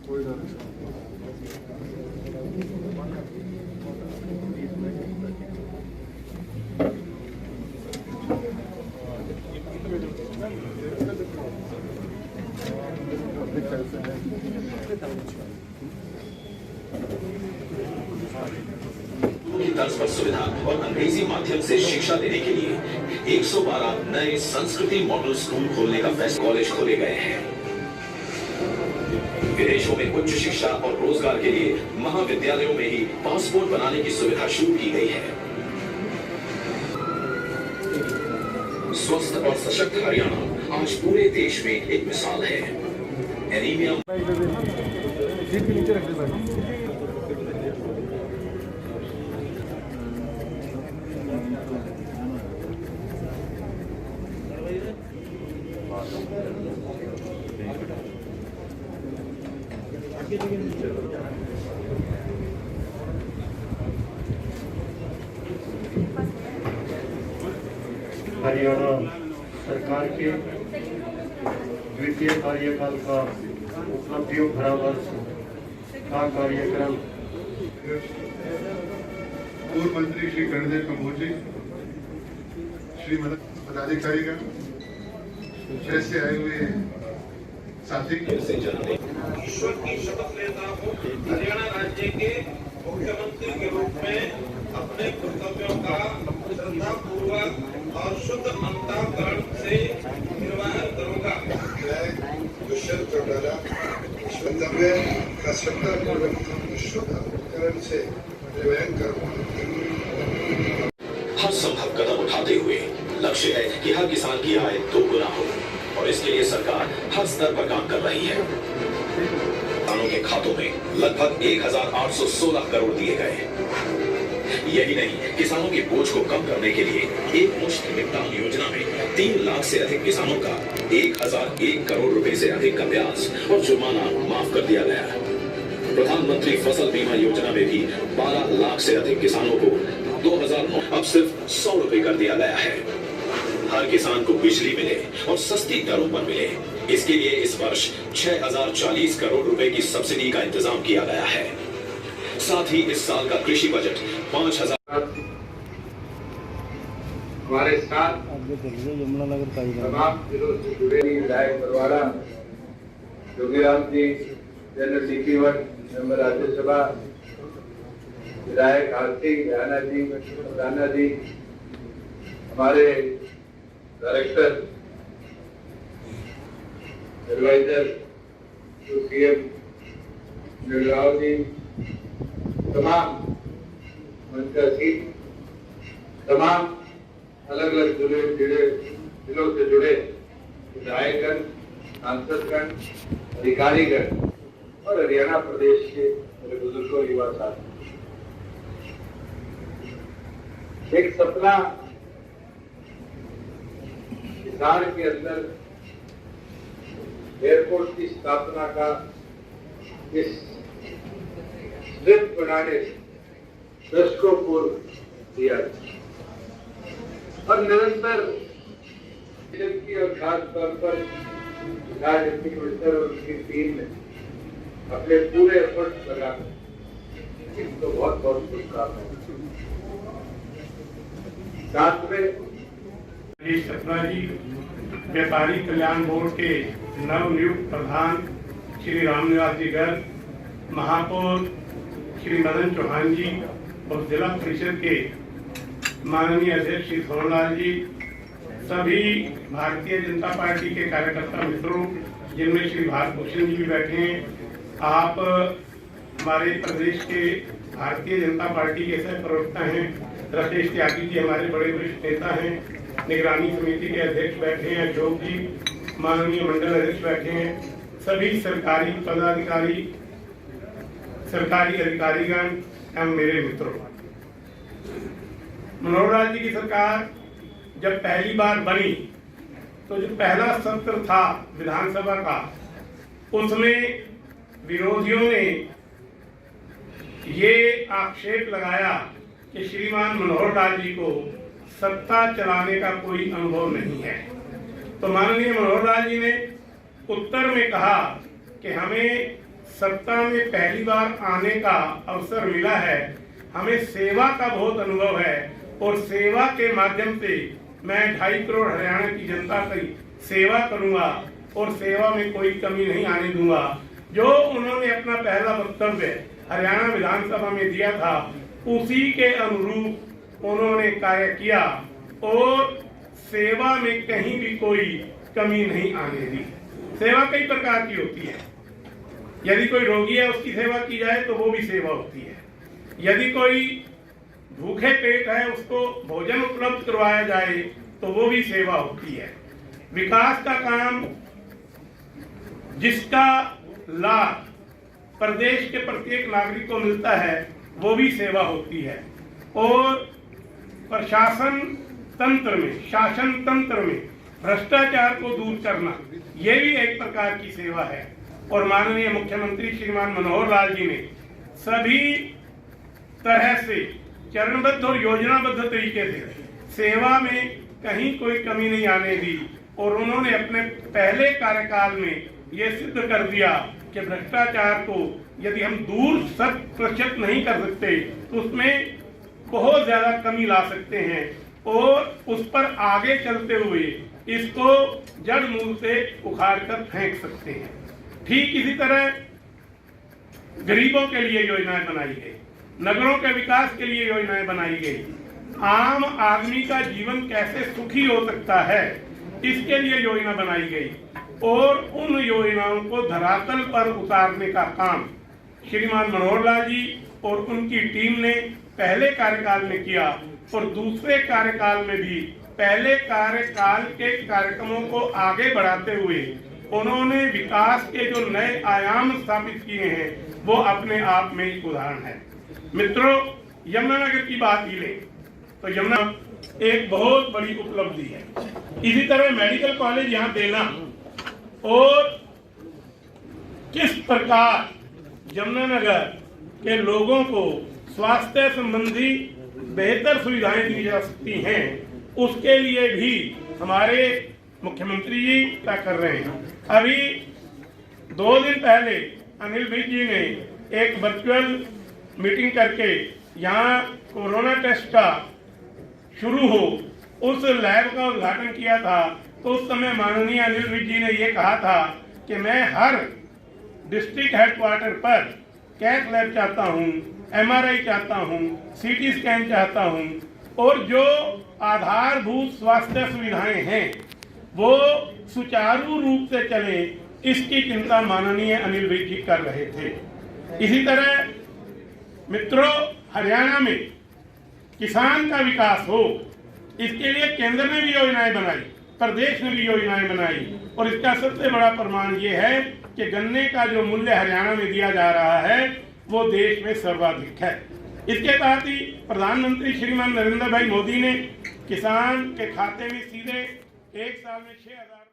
तर्ज पर सुविधा और अंग्रेजी माध्यम से शिक्षा देने के लिए 112 नए संस्कृति मॉडल स्कूल खोलने का फैसला। कॉलेज खोले गए हैं। विदेशों में उच्च शिक्षा और रोजगार के लिए महाविद्यालयों में ही पासपोर्ट बनाने की सुविधा शुरू की गई है। स्वस्थ और सशक्त हरियाणा आज पूरे देश में एक मिसाल है। एनीमिया हरियाणा सरकार के द्वितीय कार्यकाल का उपलब्धियों भरा वर्ष का कार्यक्रम। पूर्व मंत्री श्री कर्णदेव कम्बोजी, श्री पदाधिकारीगण, प्रेस से आए हुए साथी, ईश्वर की शपथ लेता हूँ हरियाणा राज्य के मुख्यमंत्री के रूप में अपने कर्तव्यों का श्रद्धापूर्वक और शुद्ध अंतःकरण से निर्वहन करूंगा। कुशल चौटाला कर्तव्य का श्रद्धापूर्वक शुद्ध अंतःकरण से निर्वहन करूंगा। हर संभव कदम उठाते हुए लक्ष्य है कि हर किसान की आय दोगुना हो और इसके लिए सरकार हर स्तर पर काम कर रही है। किसानों के खातों में लगभग 1816 करोड़ दिए गए। यही नहीं, किसानों के बोझ को कम करने के लिए एक मुश्त निपटान योजना में 3 लाख से अधिक किसानों का 1001 करोड़ रुपए से अधिक का ब्याज और जुर्माना माफ कर दिया गया। प्रधानमंत्री फसल बीमा योजना में भी 12 लाख से अधिक किसानों को 2009 अब सिर्फ 100 रुपए कर दिया गया है। हर किसान को बिजली मिले और सस्ती दरों पर मिले, इसके लिए इस वर्ष 6040 करोड़ रुपए की सब्सिडी का इंतजाम किया गया है। साथ ही इस साल का कृषि बजट 5000। हमारे साथ तमाम जिलों से जुड़े विधायक परवाड़ा, जोगीराम जी, जनरल सीकीवर, मेंबर राज्यसभा, विधायक आरती, राणा जी, राणा जी, हमारे director adviser CM Nirmala ji, तमाम मंत्री, तमाम अलग अलग जिलों से जुड़े विधायकगण, सांसदगण, अधिकारीगण और हरियाणा प्रदेश के मेरे बुजुर्गों, युवा साथी। एक सपना किसान के अंदर एयरपोर्ट की स्थापना का इस स्विफ्ट बनाने दशकों पूर्व दिया और निरंतर की और खास तौर पर डिप्टी कमिश्नर और उनकी टीम ने अपने पूरे एफर्ट लगा, इसको बहुत बहुत शुभकामनाएं। साथ में सतना जी, व्यापारी कल्याण बोर्ड के नवनियुक्त प्रधान श्री रामनिवास जी गर्ग, महापौर श्री मदन चौहान जी और जिला परिषद के माननीय अध्यक्ष श्री सोनलाल जी, सभी भारतीय जनता पार्टी के कार्यकर्ता मित्रों, जिनमें श्री भारत भूषण जी भी बैठे हैं। आप हमारे प्रदेश के भारतीय जनता पार्टी के सह प्रवक्ता हैं। राकेश त्यागी जी हमारे बड़े वरिष्ठ नेता हैं। निगरानी समिति के अध्यक्ष बैठे हैं, अशोक जी माननीय मंडल अध्यक्ष बैठे हैं। सभी सरकारी पदाधिकारी, सरकारी अधिकारीगण एवं मेरे मित्रों, मनोहर लाल जी की सरकार जब पहली बार बनी तो जो पहला सत्र था विधानसभा का, उसमें विरोधियों ने ये आक्षेप लगाया कि श्रीमान मनोहर लाल जी को सत्ता चलाने का कोई अनुभव नहीं है। तो माननीय मनोहर लाल जी ने उत्तर में कहा कि हमें सत्ता में पहली बार आने का अवसर मिला है, हमें सेवा का बहुत अनुभव है और सेवा के माध्यम से मैं 2.5 करोड़ हरियाणा की जनता की सेवा करूंगा और सेवा में कोई कमी नहीं आने दूंगा। जो उन्होंने अपना पहला वक्तव्य हरियाणा विधानसभा में दिया था, उसी के अनुरूप उन्होंने कार्य किया और सेवा में कहीं भी कोई कमी नहीं आने दी। सेवा कई प्रकार की होती है। यदि कोई रोगी है उसकी सेवा की जाए तो वो भी सेवा होती है। यदि कोई भूखे पेट है उसको भोजन उपलब्ध करवाया जाए तो वो भी सेवा होती है। विकास का काम जिसका लाभ प्रदेश के प्रत्येक नागरिक को मिलता है वो भी सेवा होती है। और प्रशासन तंत्र में, शासन तंत्र में भ्रष्टाचार को दूर करना ये भी एक प्रकार की सेवा है। और माननीय मुख्यमंत्री श्रीमान मनोहर लाल जी ने सभी तरह से चरणबद्ध और योजनाबद्ध तरीके से सेवा में कहीं कोई कमी नहीं आने दी और उन्होंने अपने पहले कार्यकाल में ये सिद्ध कर दिया कि भ्रष्टाचार को यदि हम दूर 100% नहीं कर सकते तो उसमें बहुत ज्यादा कमी ला सकते हैं और उस पर आगे चलते हुए इसको जड़ मूल से उखाड़ कर फेंक सकते हैं। ठीक इसी तरह गरीबों के लिए योजनाएं बनाई गई, नगरों के विकास के लिए योजनाएं बनाई गई, आम आदमी का जीवन कैसे सुखी हो सकता है इसके लिए योजना बनाई गई और उन योजनाओं को धरातल पर उतारने का काम श्रीमान मनोहर लाल जी और उनकी टीम ने पहले कार्यकाल में किया और दूसरे कार्यकाल में भी पहले कार्यकाल के कार्यक्रमों को आगे बढ़ाते हुए उन्होंने विकास के जो नए आयाम स्थापित किए हैं वो अपने आप में एक उदाहरण है। मित्रों, यमुनानगर की बात ही ले तो यमुना एक बहुत बड़ी उपलब्धि है। इसी तरह मेडिकल कॉलेज यहाँ देना और किस प्रकार यमुनानगर के लोगों को स्वास्थ्य संबंधी बेहतर सुविधाएं दी जा सकती हैं, उसके लिए भी हमारे मुख्यमंत्री जी क्या कर रहे हैं। अभी 2 दिन पहले अनिल विज जी ने एक वर्चुअल मीटिंग करके यहाँ कोरोना टेस्ट का शुरू हो उस लैब का उद्घाटन किया था। तो उस समय माननीय अनिल विज जी ने ये कहा था कि मैं हर डिस्ट्रिक्ट हेडक्वार्टर पर कैथ लैब चाहता हूँ, MRI चाहता हूँ, CT स्कैन चाहता हूँ और जो आधारभूत स्वास्थ्य सुविधाएं हैं वो सुचारू रूप से चले, इसकी चिंता माननीय अनिल विज जी कर रहे थे। इसी तरह मित्रों, हरियाणा में किसान का विकास हो इसके लिए केंद्र ने भी योजनाएं बनाई, प्रदेश ने भी योजनाएं बनाई और इसका सबसे बड़ा प्रमाण ये है कि गन्ने का जो मूल्य हरियाणा में दिया जा रहा है वो देश में सर्वाधिक है। इसके तहत ही प्रधानमंत्री श्रीमान नरेंद्र भाई मोदी ने किसान के खाते में सीधे 1 साल में 6,000